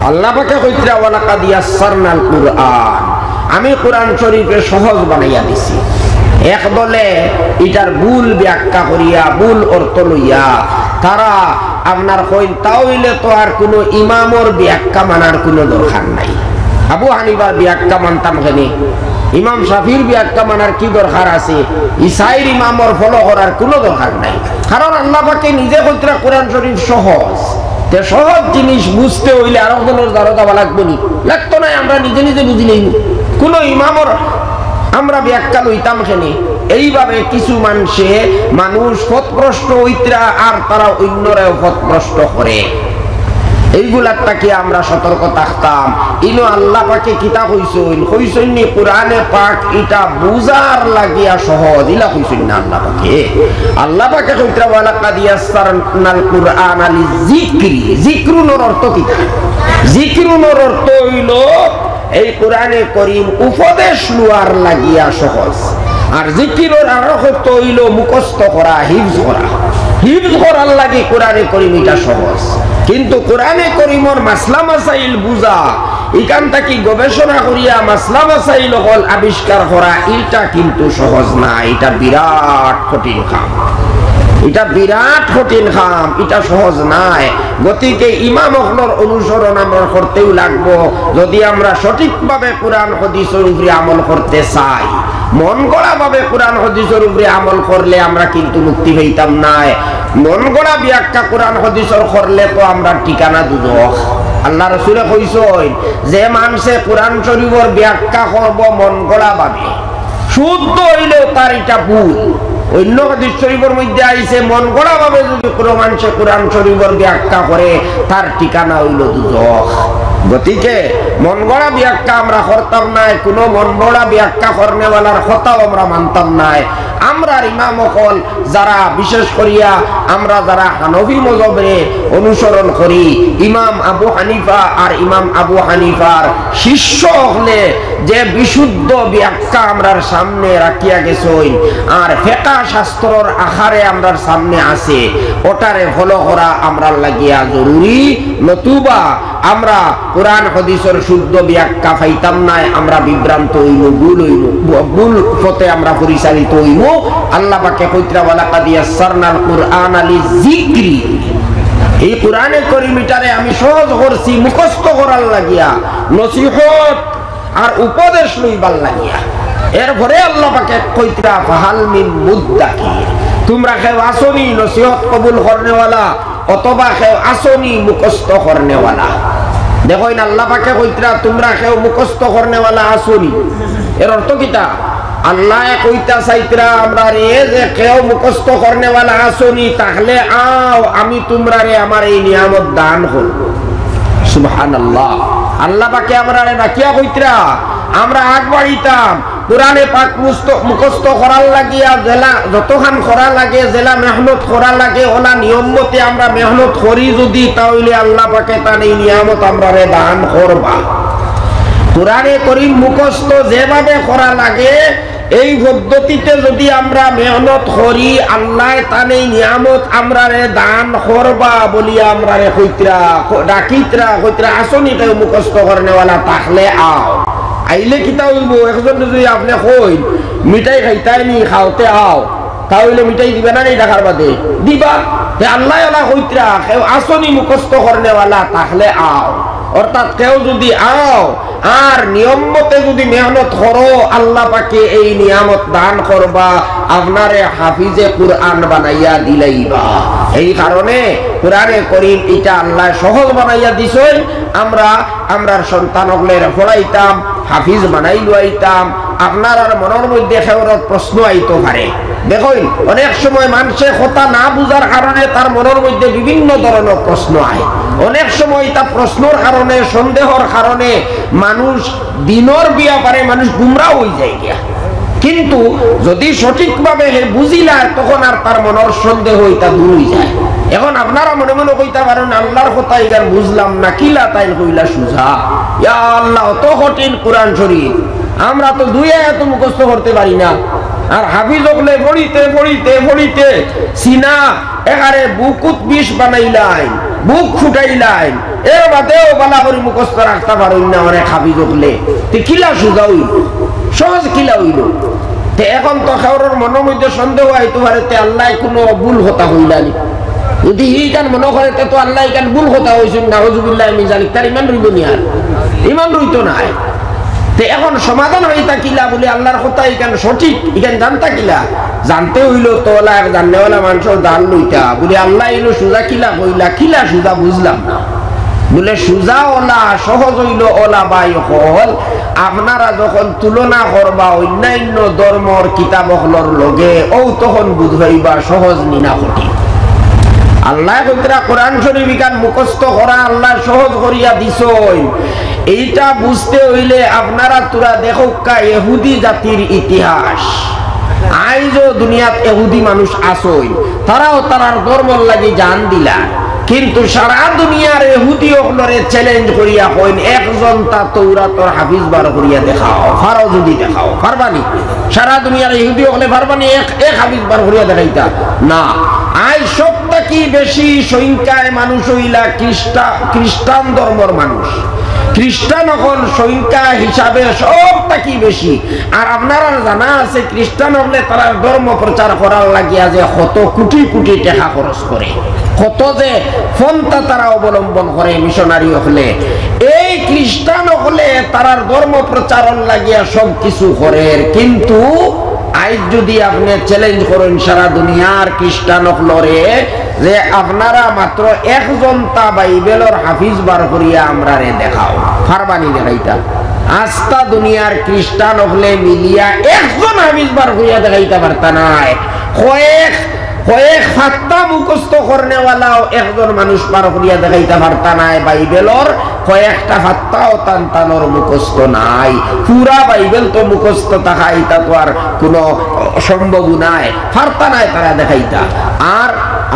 আল্লাহ পাকে কইতরা ওয়ালাকাদ ইয়াসসারনাল কুরআন, আমি কোরআন শরীফে সহজ বানাইয়া দিছি। এক দলে এটার ভুল ব্যাখ্যা করিয়া ভুল অর্থ লইয়া তারা আপনার কইন তাওইলে তো আর কোনো ইমামর ব্যাখ্যা মানার কোনো দরকার নাই। আবু হানিফার ব্যাখ্যা মানতাম কেনে, ইমাম শাফির ব্যাখ্যা মানার কি দরকার আছে? ইসাইর ইমামর ফলো করার কোনো দরকার নাই। কারণ আল্লাহ পাকে নিজে কইতরা কোরআন শরীফ সহজ। তে সহজ জিনিস বুঝতে হইলে আর একজনের দ্বারা দেওয়া লাগবো নি? লাগতো না, আমরা নিজে নিজে বুঝি নেই। কোনো ইমামর আমরা ব্যাখ্যা লইতাম কেনে? এইভাবে কিছু মানুষ পথভ্রষ্ট হইতরা আর তারা অন্যরাও পথভ্রষ্ট করে। এইগুলারটাকে আমরা সতর্ক থাকতাম। ইনো আল্লাহ পাকে কিতাব হইছেন নি কোরআনে পাক এটা বুঝার লাগিয়া সহজ ইলা হইছেন না আল্লাহ পাকে। আল্লাহ পাকে কইতরা ওয়ালাকাদ ইয়াসসারনাল কুরআনা লিযিকরি। যিকরুনোর অর্থ কি? যিকরুনোর অর্থ হইল এই কোরআনে করিম উপদেশ লওয়ার লাগিয়া সহজ। আর যিকিরের অর্থ হইল মুখস্থ করা, হিফজ করা। হিফজ করার লাগি কোরআনে করিম এটা সহজ। কিন্তু কোরআনে করিমর মাসলা মাসাইল বুঝা, এখান থেকে গবেষণা করিয়া মাসলা মাসাইল হল আবিষ্কার করা, এটা কিন্তু সহজ না। এটা বিরাট কঠিন কাম, এটা বিরাট কঠিন কাম, এটা সহজ নাই। গতিকে ইমাম হলর অনুসরণ আমরা করতেও লাগবো যদি আমরা সঠিকভাবে কোরআন হাদিসের উপরে আমল করতে চাই। মন গড়া ভাবে কোরআন হাদিসের উপরে আমল করলে আমরা কিন্তু মুক্তি পাইতাম না। মন গড়া ব্যাখ্যা কোরআন হাদিসের করলে তো আমরা ঠিকানা দুজখ। আল্লাহ রাসূলে কইছেন যে মানুষে কোরআন শরীফের ব্যাখ্যা করব মন গড়া ভাবে, শুদ্ধ হইলেও তার এটা ভুল। অন্য হাদিস শরীফের মধ্যে আইছে মন গড়া ভাবে যদি কোনো মানুষে কোরআন শরীফের ব্যাখ্যা করে তার ঠিকানা হইল দুজখ। গতিকে মন গড়া ব্যাখ্যা আমরা করতাম না, কোনো মন গড়া ব্যাখ্যা করনেওয়ালার কথাও আমরা মানতাম না। আমরা ইমাম হল যারা বিশেষ করিয়া আমরা যারা হানফি মযহবে অনুসরণ করি, ইমাম আবু হানিফা আর ইমাম আবু হানিফার শিষ্য হলে যে বিশুদ্ধ ব্যাখ্যা আমরার সামনে রাখিয়া গেছেন আর ফিকহ শাস্ত্রর আকারে আমরার সামনে আছে, ওটারে ফলো করা আমরার লাগিয়া জরুরি। নতুবা আমরা কোরআন হাদিসের শুদ্ধ ব্যাখ্যা পাইতাম না, আমরা বিভ্রান্ত হইব, ভুল পথে আমরা পরিচালিত হইব। আল্লাহ পাকে কইতরা ওয়ালাকাদ ইয়াসসারনাল কুরআনা লিযিকরি, এই কোরআনে করিমটারে আমি সহজ করছি মুখস্থ করার লাগিয়া, নসিহত আর উপদেশ লইবার লাগিয়া। এরপরে আল্লাহ পাকে কইতরা ফাহাল মিন মুদ্দাকির, তোমরা কেউ আসনি নসিহত কবুল করনেওয়ালা অথবা কেউ আসনি মুখস্থ করনেওয়ালা। দেখো না আল্লাহ পাকে কইতরা তোমরা কেউ মুখস্থ করনেওয়ালা আসনি, এর অর্থ কিটা? আল্লাহ কইতা চাইতরা আমরা রে যে কেউ মুখস্থ করনেওয়ালা আসনি, তাহলে আও আমি তোমরা রে আমার এই নিয়ামত দান করব। সুবহানাল্লাহ। আল্লাহ পাকে আমরা রে ডাকিয়া কইতরা আমরা আগ বাড়িতাম কোরআনে পাক মুখস্থ করার লাগিয়া জেলা যতখান করা লাগে, জেলা মেহনত করা লাগে, ওলা নিয়ম মতে আমরা মেহনত করি যদি, তাহলে আল্লাহ পাকে তার এই নিয়ামত আমরা রে দান করবা। কোরআনে করিম মুখস্থ যেভাবে করা লাগে এই পদ্ধতিতে যদি আমরা মেহনত করি, আল্লাহ তার এই নিয়ামত আমরা রে দান করবা বলিয়া আমরা রে কইতরা ডাকিতরা কইতরা আসনি কেউ মুখস্থ করনেওয়ালা, তাহলে আও। আইলে কিতা হইব? একজন যদি আপনি কই মিঠাই খাইতাই নি খাওতে আও, তাহলে মিঠাই দিবে না এই টাকার বাদে দিবা। আল্লাহ আল্লাহ কইতরা কেউ আসনি মুখস্থ করনেওয়ালা, তাহলে আও। অর্থাৎ কেউ যদি আও আর নিয়ম মতে যদি মেহনত করো, আল্লাহ পাকে এই নিয়ামত দান করবা, আপনারে হাফিজে কুরআন বানাইয়া দিলাইবা। এই কারণে কোরআনে করিম এটা আল্লাহ সহজ বানাইয়া দিছেন। আমরা আমরার সন্তানগুলো পড়াইতাম, হাফিজ বানাই লইতাম। আপনার আর মনের মধ্যে খেওরত প্রশ্ন আইতে পারে। দেখুন অনেক সময় মানুষের কথা না বুঝার কারণে তার মনের মধ্যে বিভিন্ন ধরনের প্রশ্ন আয়। অনেক সময় তা প্রশ্নের কারণে, সন্দেহর কারণে মানুষ দিনের ব্যাপারে মানুষ গুমরা হয়ে যায় গিয়া। কিন্তু যদি সঠিকভাবে বুঝিলা তখন আর তার মনের সন্দেহ এটা দূর হয়ে যায়। এখন আপনারা মনে মনে কইতে পারেন আল্লাহর কথা এখানে বুঝলাম না, কিলা তাই কইলা সুজা। ইয়া আল্লাহ অত কঠিন কোরআন শরীফ, আমরা তো দুই আয়াত মুখস্থ করতে পারি না। আর হাফিজ হলে পড়িতে পড়িতে পড়িতে সিনা একারে বুকুত বিষ বানাইলাই। বুক ফুটাইলাইন এর বাদেও বালা করে মুখস্থ রাখতে পারুন না অনেক হাফিজ হলে তে কিলা সুজা হইল সহজ কিলা হইল তে এখন তো কারোর মনের মধ্যে সন্দেহ আইতে পারে তে আল্লাহ কোনো ভুল কথা হইলানি যদি হি কান মনে করে তো আল্লাহ কান ভুল কথা হইছেন নাউজুবিল্লাহ মিন যালিক তার ইমান রইব নি আর ইমান রইতো না তে এখন সমাধান হইতা কিলা বলে আল্লাহর কথা এখান সঠিক এখান জানতা কিলা জানতে হইল তোলা জাননেওয়ালা মানুষের জান লইতা বলে আল্লাহ এলো সুজা কিলা কইলা কিলা সুজা বুঝলাম না বলে সুজা ওলা সহজ হইল ওলা বাই হল আপনারা যখন তুলনা করবা অন্যান্য ধর্মর কিতাবগুলোর লগে ও তখন বুঝাইবা সহজ নিনা কঠিন আল্লাহ কইরা কোরআন শরীফ ইকান মুখস্থ করা আল্লাহ সহজ করিয়া দিছই এইটা বুঝতে হইলে আপনারা তোরা দেখো কা ইহুদি জাতির ইতিহাস আইজো দুনিয়াত ইহুদি মানুষ আসই তারাও তারার ধর্মর লাগি জান দিলা কিন্তু সারা দুনিয়ার ইহুদি ওগুলোরে চ্যালেঞ্জ করিয়া কইন একজন তা তৌরাতর হাফিজ বার করিয়া দেখাও ফারো যদি দেখাও পারবানি সারা দুনিয়ার ইহুদি ওগুলো পারবানি এক হাফিজ বার করিয়া দেখাইতা না আই সবটা কি বেশি সংখ্যায় মানুষ হইলা খ্রিস্টান ধর্মর মানুষ খ্রিস্টান হল সংখ্যা হিসাবে সবটা কি বেশি আর আপনারা জানা আছে খ্রিস্টান হলে তারা ধর্ম প্রচার করার লাগিয়া যে কত কোটি কোটি টাকা খরচ করে কত যে ফন্থা তারা অবলম্বন করে মিশনারি হলে এই খ্রিস্টান হলে তারার ধর্ম প্রচারণ লাগিয়া সব কিছু করে কিন্তু আজ যদি আপনি চ্যালেঞ্জ করেন সারা দুনিয়ার খ্রিস্টান হলরে যে আপনারা মাত্র একজন তা বাইবেলর হাফিজ বার করিয়া আমরা রে দেখাও ফারবানি দেখাইতা আস্তা দুনিয়ার খ্রিস্টান হলে মিলিয়া একজন হাফিজ বার করিয়া দেখাইতে পারতা নাই কয়েক ফাত্তা মুখস্থ করনেওয়ালাও একজন মানুষ বার করিয়া দেখাইতে পারতা নাই বাইবেলর কয়েকটা ফাত্তাও তানতানোর মুখস্থ নাই পুরা বাইবেল তো মুখস্থ থাকা এটা তো আর কোনো সম্ভব নাই পারতা নাই তারা দেখাইতা আর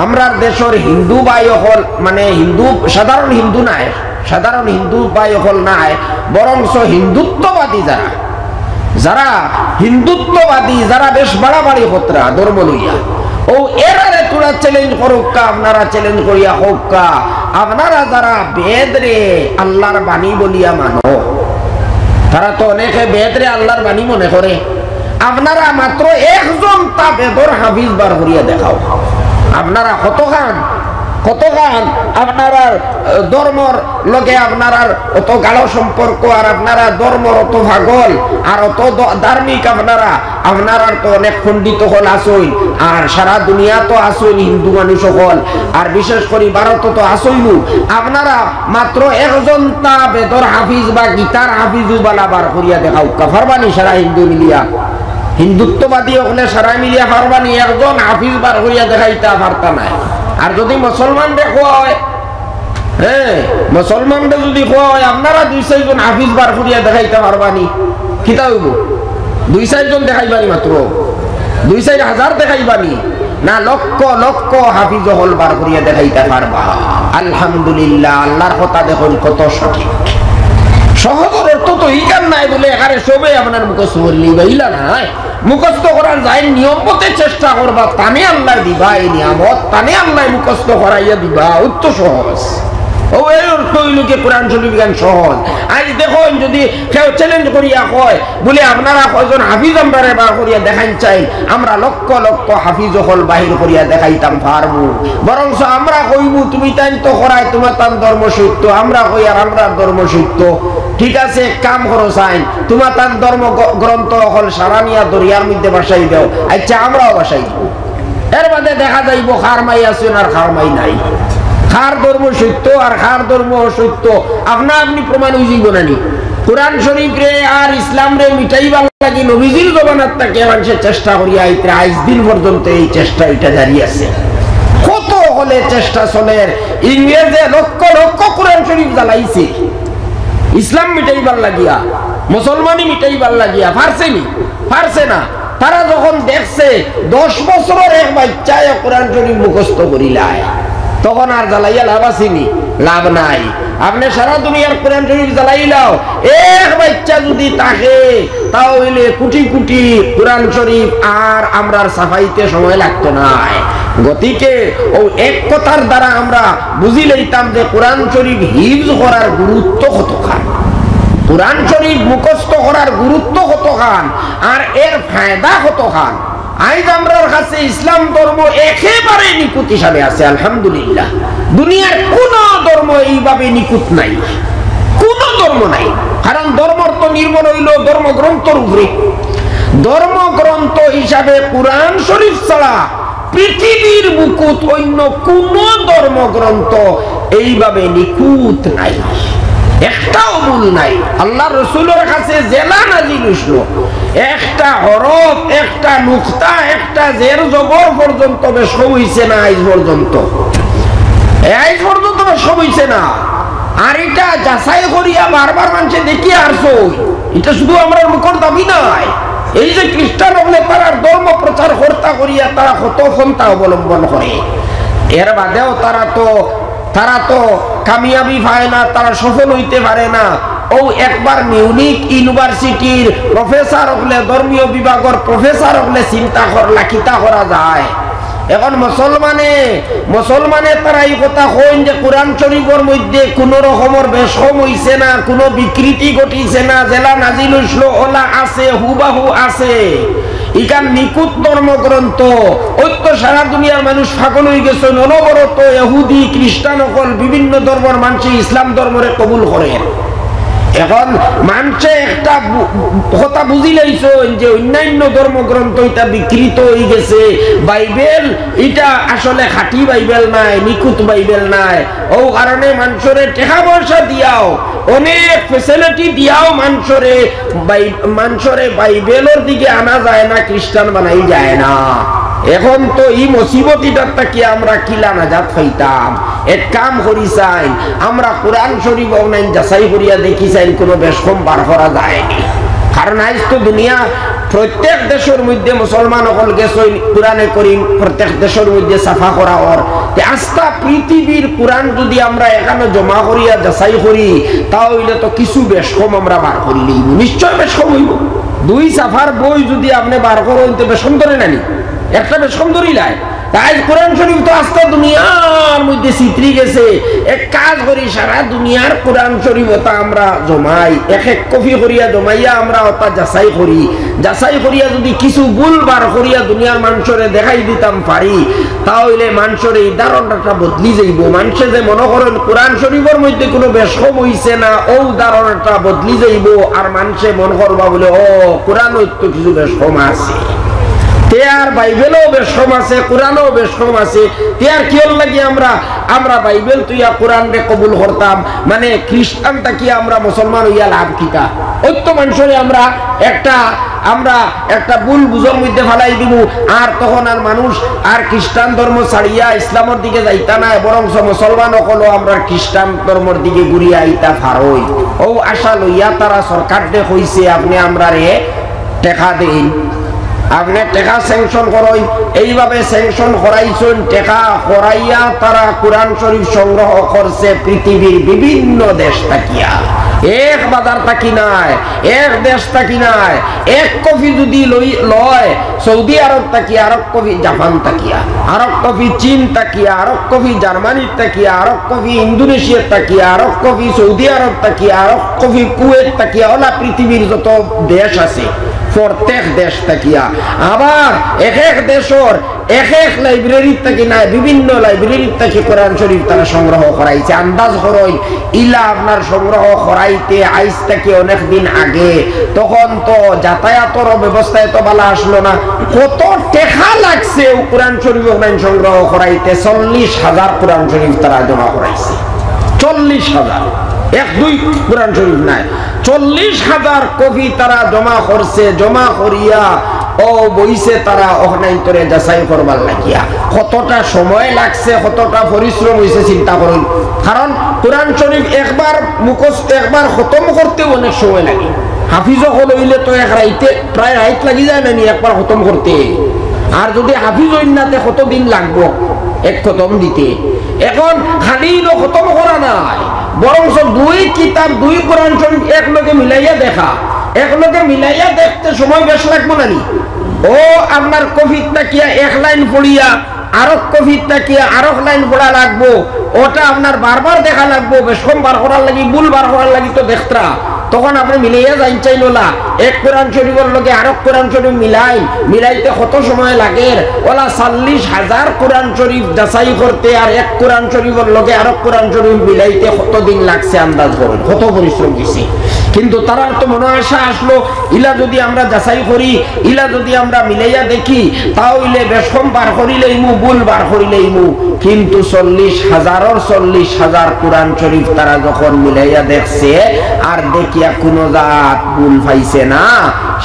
আমরার দেশের হিন্দু ভাই হল মানে হিন্দু সাধারণ হিন্দু নাই সাধারণ হিন্দু ভাই হল নাই বরংস হিন্দুত্ববাদী যারা হিন্দুত্ববাদী যারা বেশ বাড়াবাড়ি হতরা ধর্ম লইয়া ও এরারে তোরা চ্যালেঞ্জ করুক আপনারা চ্যালেঞ্জ করিয়া হোক আপনারা যারা বেদ রে আল্লাহর বাণী বলিয়া মানো তারা তো অনেকে বেদ রে আল্লাহর বাণী মনে করে আপনারা মাত্র একজন তা বেদর হাফিজ বার করিয়া দেখাও আপনারা কতখান আপনারা ধর্মর লগে আপনারা অত গাঢ় সম্পর্ক আর আপনারা ধর্মর অত ভাগল আর অত ধার্মিক আপনারা তো অনেক পণ্ডিত হল আসই আর সারা দুনিয়া তো আসই হিন্দু মানুষ হল আর বিশেষ করে ভারত তো আসইনু আপনারা মাত্র একজন তা বেদর হাফিজ বা গীতার হাফিজ বালা বার করিয়া দেখাও কাফারবানি সারা হিন্দু মিলিয়া হিন্দুত্ববাদী হলে সারা মিলিয়া পারবানি একজন হাফিজ বার করিয়া দেখাইতা পারতা নাই আর যদি মুসলমানরে কয় মুসলমানরে যদি কয় আপনারা 2-4 জন হাফিজ বার করিয়া দেখাইতে পারবানি কিতা হইব 2-4 জন দেখাইবানি মাত্র 2-4 হাজার দেখাইবানি না লক্ষ লক্ষ হাফিজ হল বার করিয়া দেখাইতে পারবা আলহামদুলিল্লাহ আল্লাহর কথা দেখুন কত সঠিক সহজের অর্থ তো ইকান নাই বলে এখানে সবে আপনার মুখস্থ করলি বাইলা নাই মুখস্থ করার যাই নিয়ম মতে চেষ্টা করবা তানে আল্লাহ দিবা এই নিয়ামত তানে আল্লাহ মুখস্থ করাইয়া দিবা অত সহজ ও এই অর্থ হইলকে কোরআন শরীফ গান সহজ আজ দেখুন যদি কেউ চ্যালেঞ্জ করিয়া কয় বলে আপনারা কয়জন হাফিজ আমরা বার করিয়া দেখাই চাই আমরা লক্ষ লক্ষ হাফিজ হল বাহির করিয়া দেখাইতাম পারবো বরং আমরা কইবু তুমি তাই তো করাই তোমার তার ধর্ম সত্য আমরা কই আর আমরা ধর্ম সত্য ঠিক আছে কাম করো চাই তোমার তার ধর্ম গ্রন্থ হল সারানিয়া দরিয়ার মধ্যে বাসাই দাও আচ্ছা আমরাও বাসাই দিব এর বাদে দেখা যাইব খারমাই আছেন আর খারমাই নাই খার ধর্ম সত্য আর খার ধর্ম অসত্য আপনি প্রমাণ হইব নানি কোরআন শরীফ রে আর ইসলাম রে মিটাইবার লাগি নবীজির জমানার তাকে মানুষের চেষ্টা করিয়া আইতে আজ দিন পর্যন্ত এই চেষ্টা এটা জারি আছে কত হলে চেষ্টা চলে ইংরেজে লক্ষ লক্ষ কোরআন শরীফ জ্বালাইছে ইসলাম মিটাইবার লাগিয়া মুসলমানি মিটাইবার লাগিয়া পারছে না তারা যখন দেখছে 10 বছরের এক বাচ্চায় কোরআন শরীফ মুখস্থ করিলায় তখন আর জ্বালাইয়া লাভ আসেনি লাভ নাই আপনি সারা দুনিয়ার কোরআন শরীফ জ্বালাইলাও এক বাচ্চা যদি থাকে তাও হইলে কোটি কোটি কোরআন শরীফ আর আমরার সাফাইতে সময় লাগতো না গতিকে ও এক কথার দ্বারা আমরা বুঝি লইতাম যে কোরআন শরীফ হিফজ করার গুরুত্ব কতখান, কোরআন শরীফ মুখস্থ করার গুরুত্ব কতখান, আর এর ফায়দা কতখান। আজ আমরার কাছে ইসলাম ধর্ম একেবারে নিকুত হিসাবে আছে, আলহামদুলিল্লাহ। দুনিয়ার কোন ধর্ম এইভাবে নিকুত নাই, কোন ধর্ম নাই। কারণ ধর্মর তো নির্ভর হইল ধর্মগ্রন্থর উপরে। ধর্মগ্রন্থ হিসাবে কোরআন শরীফ ছাড়া পৃথিবীর মুকুত অন্য কোন ধর্মগ্রন্থ এইভাবে নিকুত নাই, একটাও ভুল নাই। আল্লাহ রসুলের কাছে জেলা নাজিল হইল, একটা হরফ, একটা নুকতা, একটা জের জবর পর্যন্ত বেশ হইছে না আজ পর্যন্ত, আজ পর্যন্ত বেশ হইছে না। আর এটা যাচাই করিয়া বারবার মানুষে দেখিয়ে আসছো, এটা শুধু আমরা মুখর দাবি নাই। এই যে খ্রিস্টান হলে তারা ধর্ম প্রচার কর্তা করিয়া তারা কত পন্থা অবলম্বন করে, এর বাদেও তারা তো কামিয়াবি পায় না, তারা সফল হইতে পারে না। ও একবার মিউনিক ইউনিভার্সিটির প্রফেসর হলে, ধর্মীয় বিভাগের প্রফেসর হলে চিন্তা করলা কিতা করা যায়। এখন মুসলমানে তারা এই কথা কইন যে কোরআন শরীফের মধ্যে কোন রকমের বেশম হইছে না, কোন বিকৃতি ঘটিছে না, জেলা নাজিল হইছিল ওলা আছে, হুবাহু আছে। ইকান নিকুত ধর্মগ্রন্থ ঐক্য সারা দুনিয়ার মানুষ পাগল হয়ে গেছে। অনবরত ইহুদি খ্রিস্টান সকল বিভিন্ন ধর্মের মানুষ ইসলাম ধর্মরে কবুল করেন। এখন মানুষে একটা কথা বুঝি লাইছেন যে অন্যান্য ধর্মগ্রন্থ এটা বিকৃত হয়ে গেছে, বাইবেল এটা আসলে খাঁটি বাইবেল নাই, নিখুঁত বাইবেল নাই। ও কারণে মানুষরে টাকা পয়সা দিয়াও, অনেক ফেসিলিটি দিয়াও মানুষরে বাইবেলের দিকে আনা যায় না, খ্রিস্টান বানাই যায় না। এখন তো এই মুসিবতিটার কি আমরা কিলা নাজাত পাইতাম। এক কাম করি চাই, আমরা কোরআন শরীফ অনলাইন যাচাই করিয়া দেখি চাই কোনো বেশকম বার করা যায়নি। কারণ আজ তো দুনিয়া প্রত্যেক দেশের মধ্যে মুসলমান সকল গেছে কোরআনে করিম প্রত্যেক দেশের মধ্যে সাফা করা ওর আস্থা। পৃথিবীর কোরআন যদি আমরা এখানে জমা করিয়া যাচাই করি, তাহলে তো কিছু বেশকম আমরা বার করি লইব, নিশ্চয় বেশকম হইব। দুই সাফার বই যদি আপনি বার করেন তো বেশকম ধরে নানি, একটা বেশকম ধরিলাই। তাই কোরআন শরীফ তো আস্তে দুনিয়ার মধ্যে চিত্রি গেছে। এক কাজ করি, সারা দুনিয়ার কোরআন শরীফ ওটা আমরা জমাই, এক এক কপি করিয়া জমাইয়া আমরা ওটা যাচাই করি। যাচাই করিয়া যদি কিছু ভুল বার করিয়া দুনিয়ার মানুষরে দেখাই দিতাম পারি, তাহলে মানুষের এই ধারণাটা বদলি যাইব। মানুষে যে মনে করেন কোরআন শরীফের মধ্যে কোনো বেশকম হইছে না, ও ধারণাটা বদলি যাইব। আর মানুষে মনে করবা বলে ও কোরআন তো কিছু বেশকম আছে, তেয়ার বাইবেলও বেশকম আছে, কোরআনও বেশকম আছে। তেয়ার কিয়র লাগি আমরা বাইবেল তুইয়া কোরআন রে কবুল করতাম, মানে খ্রিস্টান তাকি আমরা মুসলমান হইয়া লাভ কিতা? ঐত্য মানুষরে আমরা একটা ভুল বুঝর মধ্যে ফেলাই দিব। আর তখন আর মানুষ আর খ্রিস্টান ধর্ম ছাড়িয়া ইসলামের দিকে যাইতা না, বরং মুসলমান হলো আমরা খ্রিস্টান ধর্মের দিকে ঘুরিয়া আইতা ফারই। ও আশা লইয়া তারা সরকার দে কইছে আপনি আমরা রে টেকা দেন, আপনি টেকা স্যাংশন করই। এইভাবে স্যাংশন করাইছেন, টেকা করাইয়া তারা কোরআন শরীফ সংগ্রহ করছে পৃথিবীর বিভিন্ন দেশ থাকিয়া। এক বাজার থাকি নাই, এক দেশ থাকি নাই। এক কপি যদি লয় সৌদি আরব থাকিয়া, আরব কপি জাপান থাকিয়া, আরব কপি চীন থাকিয়া, আরব কপি জার্মানির থাকিয়া, আরব কপি ইন্দোনেশিয়ার থাকিয়া, আরব কপি সৌদি আরব থাকিয়া, আরব কপি কুয়েত থাকিয়া, ওলা পৃথিবীর যত দেশ আছে প্রত্যেক দেশ থাকিয়া। আবার এক এক দেশের এক এক লাইব্রেরির থাকি নাই, বিভিন্ন লাইব্রেরির থাকি কোরআন শরীফ তারা সংগ্রহ করাইছে। আন্দাজ করই ইলা আপনার সংগ্রহ করাইতে আইস থেকে অনেক দিন আগে, তখন তো যাতায়াতের ব্যবস্থা এত ভালো আসলো না। কত টাকা লাগছে কোরআন শরীফ সংগ্রহ করাইতে? 40,000 কোরআন শরীফ তারা জমা করাইছে। 40,000, এক দুই কোরআন শরীফ নাই, 40,000 কপি তারা জমা করছে। জমা করিয়া ও বইছে তারা অহনাইন্তরে যাচাই করবার লাগিয়া। কতটা সময় লাগছে, কতটা পরিশ্রম হয়েছে চিন্তা করুন। কারণ কোরআন শরীফ একবার মুখস্থ, একবার খতম করতেও অনেক সময় লাগে। হাফিজ হল হইলে তো এক রাইতে প্রায় রাইত লাগি যায় না একবার খতম করতে। আর যদি হাফিজ হইনাতে কত দিন লাগবো এক খতম দিতে। এখন খালি খতম করা নাই, বরং দুই কিতাব, দুই কোরআন শরীফ একলগে মিলাইয়া দেখা, একলগে মিলাইয়া দেখতে সময় বেশ লাগবো নানি। ও আপনার কফির তাকিয়া এক লাইন পড়িয়া আরক কফির তাকিয়া আরক লাইন পড়া লাগবো, ওটা আপনার বারবার দেখা লাগবো, বেশকম বার করার লাগি বুল বার করার লাগি তো দেখতরা, তখন আপনি মিলাইয়া যাই চাইলোলা এক কোরআন শরীফের লগে আরক কোরআন শরীফ মিলাইতে কত সময় লাগে, ওলা 40,000 কোরআন শরীফ যাচাই করতে আর এক কোরআন শরীফের লগে আরক কোরআন শরীফ মিলাইতে কতদিন লাগছে আন্দাজ করেন, কত পরিশ্রম হয়েছে। কিন্তু তারার তো মনে আশা আসলো ইলা যদি আমরা যাচাই করি, ইলা যদি আমরা মিলাইয়া দেখি, তাহলে বেশকম বার করিলেইমু বুল বার করিলেইমু। কিন্তু 40,000 কোরআন শরীফ তারা যখন মিলাইয়া দেখছে আর দেখিয়া কোনো জাত ভুল পাইছে না,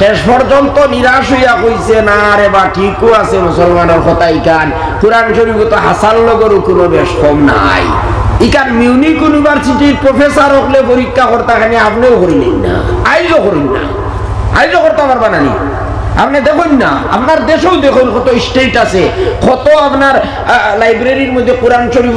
শেষ পর্যন্ত নিরাশ হইয়া কইছে না রে বা ঠিকও আছে মুসলমানের কথাই কান, কোরআন শরীফ তো হাসান লগরও কোনো বেশকম নাই। ইকান মিউনিক ইউনিভার্সিটির প্রফেসর হলে পরীক্ষা করতে খানি আপনিও করিলেন না, আইজও করেন না, আইজও করতে পারবা না নি। আপনি দেখুন না, আপনার দেশেও দেখুন কত স্টেট আছে, কত আপনার লাইব্রেরির মধ্যে কোরআন শরীফ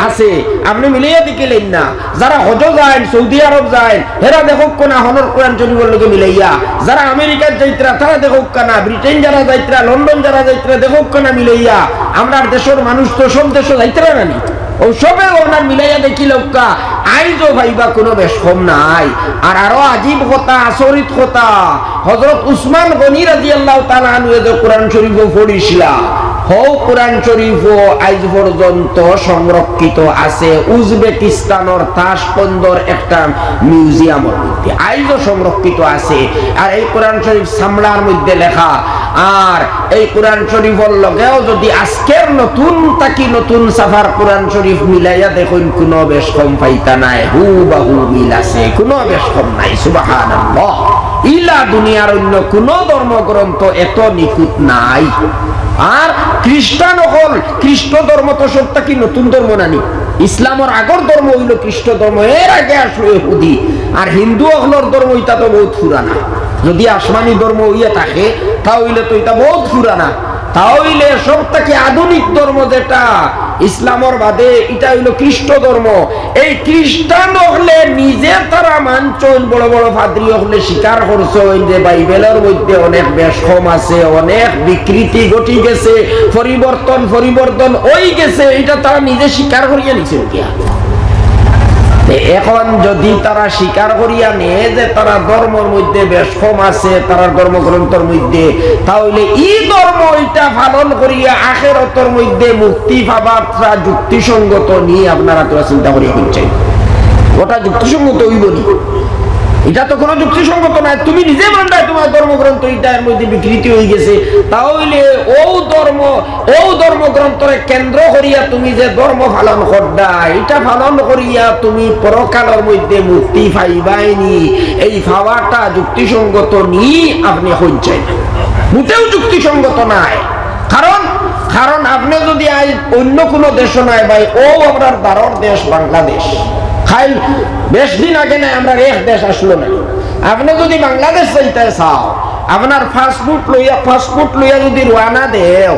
আছে, আপনি মিলিয়ে দেখিলেন না। যারা হজ যায়, সৌদি আরব যায়, হেরা দেখুক না হনর কোরআন শরীফের লোকে মিলাইয়া, যারা আমেরিকার যাইত্রা তারা দেখুক না, ব্রিটেন যারা যাইত্রা, লন্ডন যারা যাইত্রা দেখুক না মিলাইয়া। আপনার দেশের মানুষ তো সব দেশে যাইত্রা নানি, ও সবে ওনার মিলাইয়া দেখি লোকা আইজও ভাইবা কোনো বেশকম নাই। আর আরো আজীব কথা, আচরিত কথা, হযরত উসমান গনি রাদিয়াল্লাহু তাআলা আনহু যে কোরআন শরীফ পড়িছিলা, হও কোরআন শরীফ আজ পর্যন্ত সংরক্ষিত আছে উজবেকিস্তানের তাশকন্দর একটা মিউজিয়ামের মধ্যে, আজও সংরক্ষিত আছে। আর এই কোরআন শরীফ সামলার মধ্যে লেখা, আর এই কোরআন শরীফের লগেও যদি আজকের নতুন তাকি নতুন সাফার কোরআন শরীফ মিলাইয়া দেখুন কোনো বেশকম পাইতা নাই, হুবাহু মিল আছে, কোনো বেশকম নাই। সুবহানাল্লাহ, ইলা দুনিয়ার অন্য কোন ধর্মগ্রন্থ এত নিখুঁত নাই। আর খ্রিস্টান হল, খ্রিস্ট ধর্ম তো সবটা কি নতুন ধর্ম নানি, ইসলামের আগর ধর্ম হইল খ্রিস্ট ধর্ম, এর আগে আসলো ইহুদি। আর হিন্দু হলর ধর্ম এটা তো বহুত পুরানা, যদি আসমানি ধর্ম হইয়া থাকে তাহলে তো এটা বহুত পুরানা। তাহলে সবটাকে আধুনিক ধর্ম যেটা ইসলামের বাদে এটা হইল খ্রিস্ট ধর্ম। এই খ্রিস্টান হলে নিজে তারা মানছেন, বড় বড় পাদ্রী হলে স্বীকার করছেন যে বাইবেলের মধ্যে অনেক বেশকম আছে, অনেক বিকৃতি ঘটি গেছে, পরিবর্তন হয়ে গেছে, এটা তারা নিজে স্বীকার করিয়া নিছেন। কিয়া এখন যদি তারা স্বীকার করিয়া নেয় যে তারা ধর্মের মধ্যে বেশকম আছে তারা ধর্মগ্রন্থের মধ্যে, তাহলে এই ধর্ম এটা পালন করিয়া আখিরাতের মধ্যে মুক্তি পাবাটা যুক্তিসঙ্গত নিয়ে আপনারা তোরা চিন্তা করিয়া করছেন, ওটা যুক্তিসঙ্গত হইব নি? এটা তো কোনো যুক্তিসঙ্গত নাই। তুমি নিজে মানবাই তোমার ধর্মগ্রন্থ এটার মধ্যে বিকৃতি হয়ে গেছে, তাহলে ও ধর্মগ্রন্থরে কেন্দ্র করিয়া তুমি যে ধর্ম পালন করবা, এটা পালন করিয়া তুমি পরকালের মধ্যে মুক্তি পাইবাইনি, এই ভাবাটা যুক্তিসঙ্গত নিয়ে আপনি হচ্ছেন, মোটেও যুক্তিসঙ্গত নাই। কারণ আপনি যদি আজ অন্য কোনো দেশ নয় ভাই, ও আমরা দারর দেশ বাংলাদেশ, খাইল বেশ দিন আগে নাই আমরা এক দেশ আসলো না। আপনি যদি বাংলাদেশ যাইতে চাও, আপনার ফাস্টফুড লইয়া যদি রওনা দেও,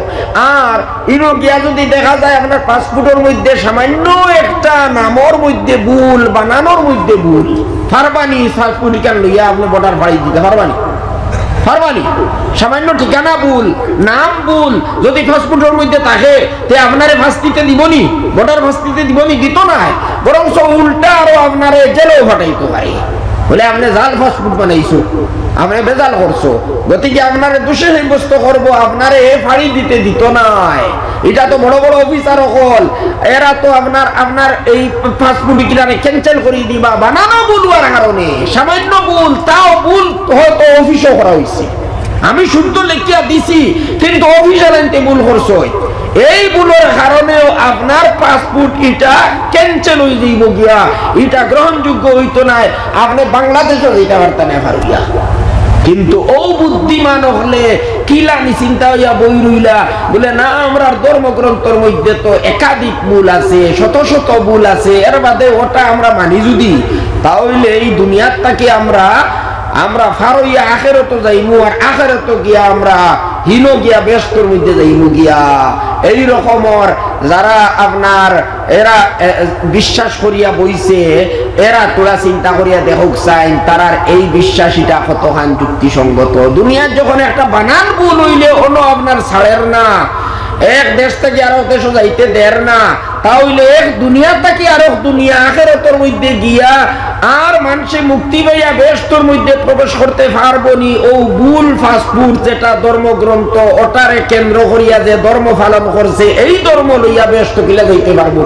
আর ইনো গিয়া যদি দেখা যায় আপনার পাসপোর্টের মধ্যে সামান্য একটা নামর মধ্যে ভুল, বানানোর মধ্যে ভুল, পারবানি ফাস্টফুড কেন লইয়া আপনি বর্ডার বাড়ি দিতে পারবানি? সামান্য ঠিকানা ভুল, নাম ভুল যদি পাসপোর্টের মধ্যে থাকে, তে আপনারে ফাঁসিতে দিবনি, বর্ডার ফাঁসিতে দিবনি? দিত না, বরং উল্টা আরো আপনারে জেলেও ফাটাইতে পারে। বলে আপনি জাল ফাস্টফুড বানাইছো, আপনি বেজাল করছো, গতিকে আপনারে দোষে সাব্যস্ত করবো, আপনারে ফাড়ি দিতে দিত নাই। এটা তো বড় বড় অফিসার হল, এরা তো আপনার এই ফাস্টফুড কিনারে ক্যান্সেল করে দিবা বানানো ভুল হওয়ার কারণে, সামান্য ভুল, তাও ভুল হয়তো অফিসও করা হয়েছে, আমি শুদ্ধ লিখিয়া দিছি কিন্তু অফিসার আনতে ভুল করছো, এই ভুলের কারণেও আপনার পাসপোর্ট এটা ক্যান্সেল হয়ে যাইব গিয়া, এটা গ্রহণযোগ্য হইতো নাই, আপনি বাংলাদেশও যেতে পারতেন না পারিয়া। কিন্তু ও বুদ্ধিমান হলে কিলানি চিন্তা হইয়া বই রইলা, বলে না আমরা ধর্মগ্রন্থের মধ্যে তো একাধিক ভুল আছে, শত শত ভুল আছে, এর বাদে ওটা আমরা মানি যদি, তাহলে এই দুনিয়ার থেকে আমরা ফারইয়া আখেরাত যাইমু, আর আখেরাত গিয়া আমরা হিনো গিয়া ব্যস্তর মধ্যে যাইমু গিয়া। এই রকমের যারা আপনার এরা বিশ্বাস করিয়া বইছে, এরা তোরা চিন্তা করিয়া দেখুক চাই তারার এই বিশ্বাসীটা কতখান যুক্তিসঙ্গত। দুনিয়ার যখন একটা বানান ভুল হইলে অন্য আপনার ছাড়ের না, এক দেশ থেকে আর এক দেশে যাইতে দেয় না, তাহলে এক দুনিয়া থেকে আর এক দুনিয়া আখিরাতের মধ্যে গিয়া আর মানুষে মুক্তি পাইয়া বেহেশতের মধ্যে প্রবেশ করতে পারবো নি। ও ভুল ফাস্টফুড যেটা ধর্মগ্রন্থ ওটারে কেন্দ্র করিয়া যে ধর্ম পালন করছে, এই ধর্ম লইয়া বেহেশত কিলা যাইতে পারবো?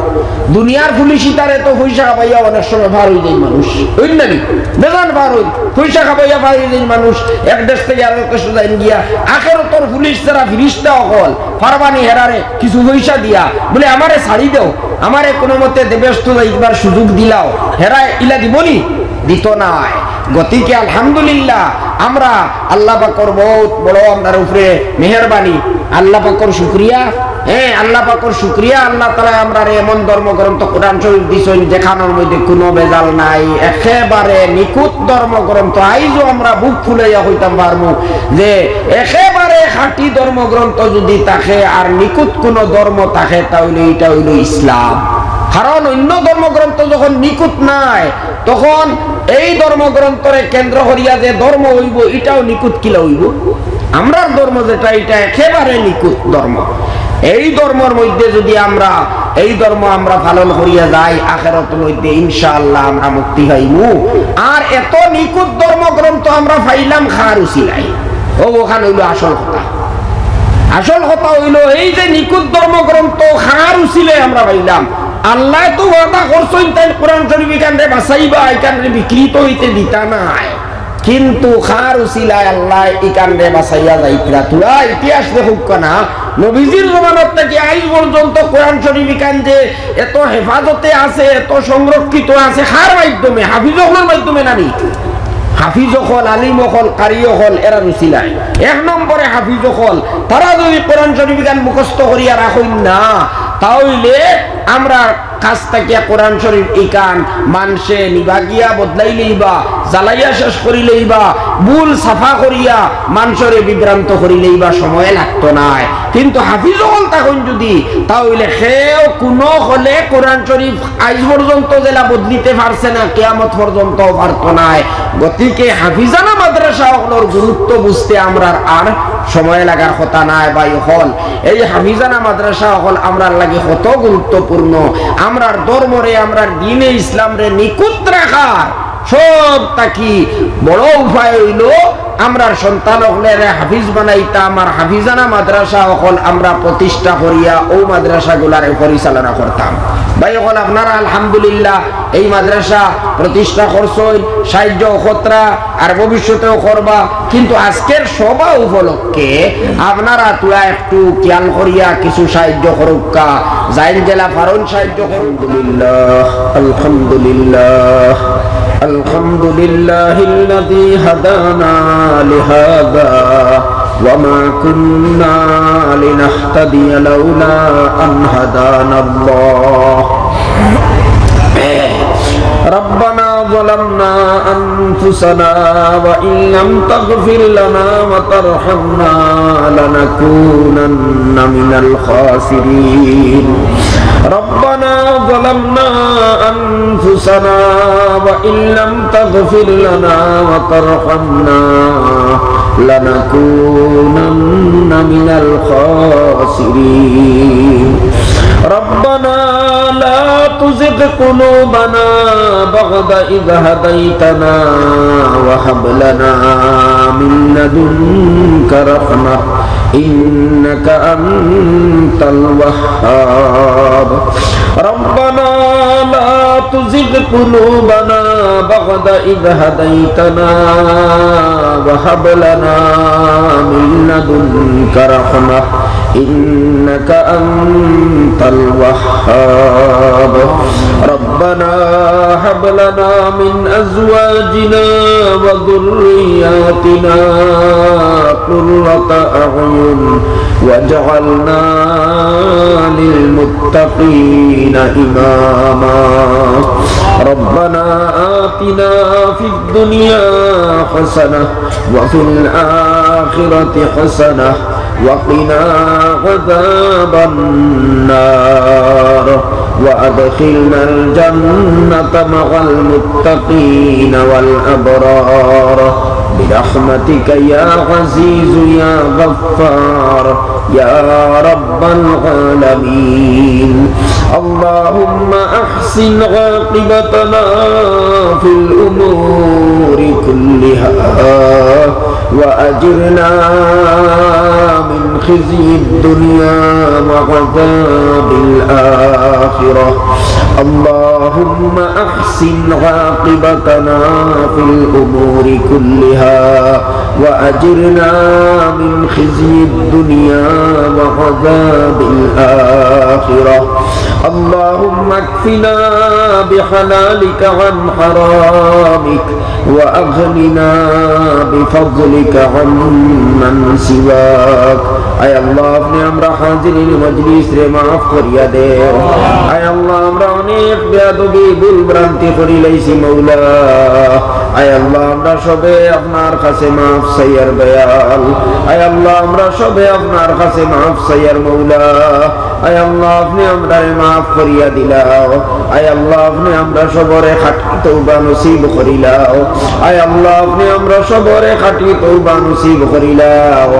দুনিয়ার পুলিশি তারে তো পয়সা খাবাইয়া অনেক সময় পার হয়ে যায় মানুষ, বুঝলেন নাকি? বেজান পার হই পয়সা খাবাইয়া পার হয়ে যায় মানুষ এক দেশ থেকে আর এক দেশে যাই গিয়া। আখিরাতের পুলিশ যারা ফিরিস্তা হল ফারবানি হেরারে কিছু পয়সা দিয়া বলে আমারে ছাড়ি দেও, আমারে কোনো মতে বেহেশত যাইবার সুযোগ দিলাও, হেরা ইলা দিবনি? দিত নাই। গতিকে আলহামদুলিল্লাহ আমরা আল্লাহ পাকের বহুত বড় আমাদের উপরে মেহেরবানি, আল্লাহ পাকের শুকরিয়া। হ্যাঁ, আল্লাহ পাকের শুকরিয়া। আল্লাহ তাআলা আমরা এমন ধর্মগ্রন্থ কোরআন শরীফ দিছেন যেখানের মধ্যে কোনো বেজাল নাই, একেবারে নিখুঁত ধর্মগ্রন্থ। আইজও আমরা বুক ফুলাইয়া হইতাম পারমু যে একেবারে খাঁটি ধর্মগ্রন্থ যদি থাকে আর নিখুঁত কোনো ধর্ম থাকে তাহলে এটা হইল ইসলাম। কারণ অন্য ধর্মগ্রন্থ যখন নিখুঁত নাই তখন এই ধর্মগ্রন্থরে কেন্দ্র করিয়া যে ধর্ম হইব এটাও নিখুঁত কিলা হইব? আমরার ধর্ম যেটা এটা একেবারে নিখুঁত ধর্ম। এই ধর্মের মধ্যে যদি আমরা এই ধর্ম আমরা পালন করিয়া যাই আখিরাতের মধ্যে ইনশাআল্লাহ আমরা মুক্তি পাইমু। আর এত নিখুঁত ধর্মগ্রন্থ আমরা পাইলাম খার উসিলাই। ওখানে হইল আসল কথা। আসল কথা হইল এই যে নিখুঁত ধর্মগ্রন্থ খার উসিলাই আমরা পাইলাম। আল্লাহ তো ওয়াদা করছেন তাই কোরআন শরীফ এখানে বাঁচাইবা, এখানে বিকৃত হইতে দিতা নাই, কিন্তু খার উসিলায় আল্লাহ এখানে বাঁচাইয়া যাইতরা। তোরা ইতিহাস দেখুক না, নবীজির জমানার থেকে আজ পর্যন্ত কোরআন শরীফ এখান যে এত হেফাজতে আছে, এত সংরক্ষিত আছে, খার মাধ্যমে, হাফিজের মাধ্যমে নানি। হাফিজ হল, আলিম হল, কারি হল, এরা রুসিলায়। এক নম্বরে হাফিজ হল, তারা যদি কোরআন শরীফ গান মুখস্থ করিয়া রাখেন না তাহলে আমরা কাছ থেকে কোরআন শরীফ ইকান মানুষে নিভাগিয়া বদলাইলেই বা জ্বালাইয়া শেষ করিলেই বা ভুল সাফা করিয়া মানুষরে বিভ্রান্ত করিলেই বা সময় লাগতো নাই। কিন্তু হাফিজ হল তখন যদি তাহলে সেও কোনো হলে কোরআন শরীফ আজ পর্যন্ত জেলা বদলিতে পারছে না, কিয়ামত পর্যন্ত পারতো নাই। গতিকে হাফিজানা মাদ্রাসা হলোর গুরুত্ব বুঝতে আমরা আর সময় লাগার কথা নাই ভাই হল। এই হাফিজানা মাদ্রাসা হল আমরার লাগে কত গুরুত্বপূর্ণ। আমরার ধর্মরে, আমরার দ্বীনে ইসলাম রে নিখুঁত রাখার সব তাকি বড় উপায় হইল আমরার সন্তান হলে হাফিজ বানাইতাম। আর হাফিজানা মাদ্রাসা হল আমরা প্রতিষ্ঠা করিয়া ও মাদ্রাসা গুলারে পরিচালনা করতাম। ভাই হল আপনারা আলহামদুলিল্লাহ এই মাদ্রাসা প্রতিষ্ঠা করছেন, সাহায্য খতরা আর ভবিষ্যতেও করবা। কিন্তু আজকের সভা উপলক্ষে আপনারা তোরা একটু খেয়াল করিয়া কিছু সাহায্য করুকা, জাইন জেলা ফারুন সাহায্য করুন। আলহামদুলিল্লাহ আলহামদুলিল্লাহিল্লাযী হাদানা লিহাযা ওয়া মা কুন্না লিনাহতাদিয়া লাউলা আন হাদানাল্লাহ। ربنا ظلمنا أنفسنا وإن لم تغفر لنا وترحمنا لنكونن من الخاسرين. ربنا ظلمنا أنفسنا وإن لم تغفر لنا وترحمنا لنكونن من الخاسرين. ربنا لا تزغ قلوبنا بعد إذ هديتنا وهب لنا من لدنك رحمة إنك أنت الوهاب. ربنا لا تزغ قلوبنا بعد إذ هديتنا وهب لنا من لدنك رحمة إنك أنت الوهاب. ربنا هب لنا من أزواجنا وذرياتنا قرة أعين واجعلنا للمتقين إماما. ربنا آتنا في الدنيا حسنة وفي الآخرة حسنة وقنا عذاب النار وأدخلنا الجنة مع المتقين والأبرار برحمتك يا عزيز يا غفار يا رب العالمين اللهم أحسن عاقبتنا في الأمور كلها وأجرنا من خزي الدنيا وعذاب الآخرة اللهم أحسن عاقبتنا في الأمور كلها وأجرنا من خزي الدنيا وعذاب الآخرة اللهم اكفنا بحلالك عن حرامك وأغننا بفضلك عن من سواك আয় আল্লাহ আপনি আমরা হাজিরিন মজলিস রে মাফ করিয়া দেও আয় আল্লাহ আমরা অনেক বেয়াদবি ভুল ভ্রান্তি করি লাইছি মাওলা আয় আল্লাহ আমরা সবে আপনার কাছে মাফ চাইয়ার দয়াল আয় আল্লাহ আমরা সবে আপনার কাছে মাফ চাইয়ার মাওলা আয় আল্লাহ আপনি আমরারে মাফ করিয়া দিলাও আয় আল্লাহ আপনি আমরা সবরে খাঁটি তওবা নসিব করিলাও আয় আল্লাহ আপনি আমরা সবরে খাঁটি তওবা নসিব করিলাও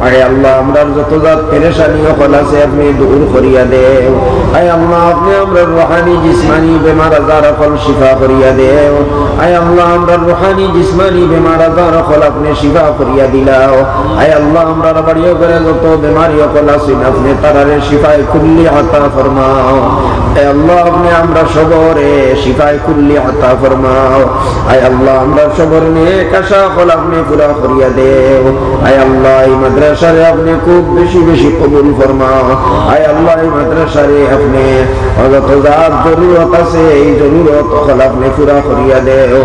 আয় আল্লাহ আমরা যত জাত পেরেশানি হল আছে আপনি দূর করিয়া দেও আয় আল্লাহ আপনি আমরা রুহানি জিসমানি বেমার আজার হল শিফা করিয়া দেও আয় আল্লাহ আমরা রুহানি জিসমানি বেমার আজার হল আপনি শিফা করিয়া দিলাও আয় আল্লাহ আমরা বাড়িও করে যত বেমারি হল আছে আপনি তারারে শিফায়ে কুল্লি আতা ফরমাও আয় আল্লাহ আপনি আমরা সবরে শিফায়ে কুল্লি আতা ফরমাও আয় আল্লাহ আমরা সবর নেক আশা হল আপনি পুরা করিয়া দেও আয় আল্লাহ এই মাদ্রাসারে আপনি খুব বেশি বেশি কবুল ফরমাও আয় আল্লাহ এই মাদ্রাসারে আপনি যত জাত জরুরত আছে এই জরুরত হল আপনি পুরা করিয়া দেও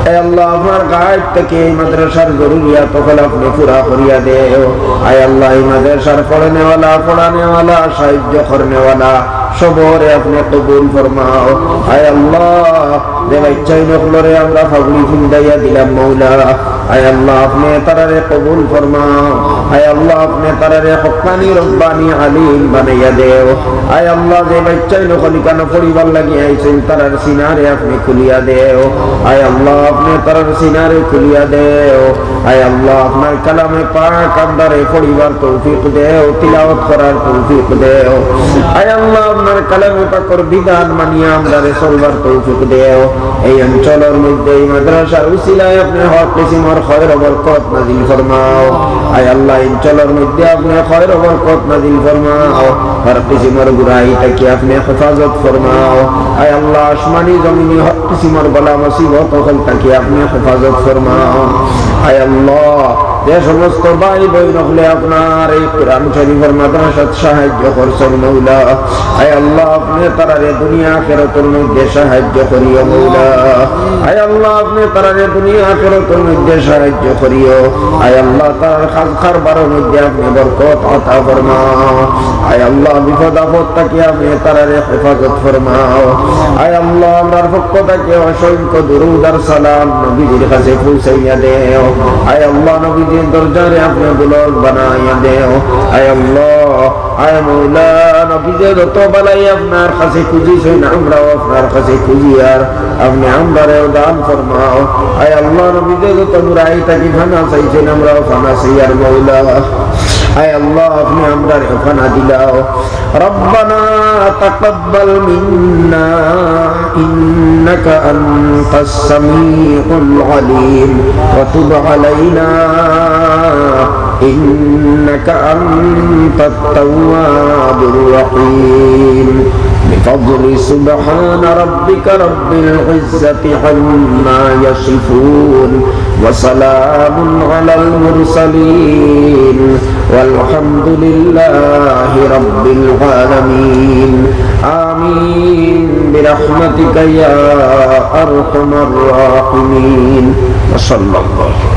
আয় আল্লাহ আপনার গায়েব থেকে এই মাদ্রাসার জরুরিয়াত হল আপনি পুরা করিয়া দেও আয় আল্লাহ এই মাদ্রাসার পড়ানেওয়ালা সাহায্য করনেওয়ালা সবরে আপনি কবুল ফরমাও আয় আল্লাহ যে বাচ্চাই নকলরে আমরা ফাগলি ফিন্দাইয়া দিলাম মৌলা আয় আল্লাহ আপনি তারারে কবুল ফরমাও আয় আল্লাহ আপনি তারারে হক্কানি রব্বানি আলিম বানাইয়া দেও আয় আল্লাহ যে বাচ্চাই নকলিকান পরিবার লাগিয়ে আইছেন তারার সিনারে আপনি খুলিয়া দেও আয় আল্লাহ আপনি তারার সিনারে খুলিয়া দেও আয় আল্লাহ আপনার কালামে পাক আমদারে পরিবার তৌফিক দেও তিলাওয়াত করার তৌফিক দেও আয় আল্লাহ আপনার কালামে পাকর বিধান মানিয়া আমদারে চলবার তৌফিক দেও এই অঞ্চলের মধ্যে এই মাদ্রাসার উসিলায় আপনি হক কিসিমর খয়র বরকত নাজিল ফরমাও আয় আল্লাহ এই অঞ্চলের মধ্যে আপনি খয়র বরকত নাজিল ফরমাও হর কিসিমর বুরাই থেকে আপনি হেফাজত ফরমাও আয় আল্লাহ আসমানি জমিনি হর কিসিমর বলা মুসিবত হল থেকে আপনি হেফাজত ফরমাও আয় আল্লাহ যে সমস্ত ভাই বই নকলে আপনার এই কোরআন শরীফের মাদ্রাসাত সাহায্য করছেন মৌলা আয় আল্লাহ আপনি তারারে দুনিয়া আখিরাতের মধ্যে সাহায্য করিও মৌলা আয় আল্লাহ আপনি তারারে দুনিয়া আখিরাতের মধ্যে সাহায্য করিও আয় আল্লাহ তার খারবারের মধ্যে আপনি বরকত আতা ফরমাও আয় আল্লাহ বিপদ আপদ থেকে আপনি তারারে হেফাজত ফরমাও আয় আল্লাহ আমরার পক্ষ থেকে অসংখ্য দুরূদ আর সালাম নবীজির কাছে পৌঁছাইয়া দেও আয় আল্লাহ নবী দরজারে আপনি বুলন্দ বানাইয়া দেও আয় আল্লাহ আয় মৌলা নবীজে যত বালাই আপনার কাছে খুঁজিছেন আমরাও আপনার কাছে খুঁজি আর আপনি আমরাও দান ফরমাও আয় আল্লাহ নবীজে যত বুরাই থাকি ফানা চাইছেন আমরাও ফানা চাই আর মৌলা আয় আল্লাহ আপনি আমরারে ফানা দিলাও রব্বানা তাকাব্বাল মিন্না ইন্নাকা আনতাস সামিউল আলিম ওয়া তুব আলাইনা ইন্নাকা আনতাত তাওয়াবুর রহিম بفضل سبحان ربك رب العزة عما يصفون وسلام على المرسلين والحمد لله رب العالمين آمين برحمتك يا أرحم الراحمين وصلى الله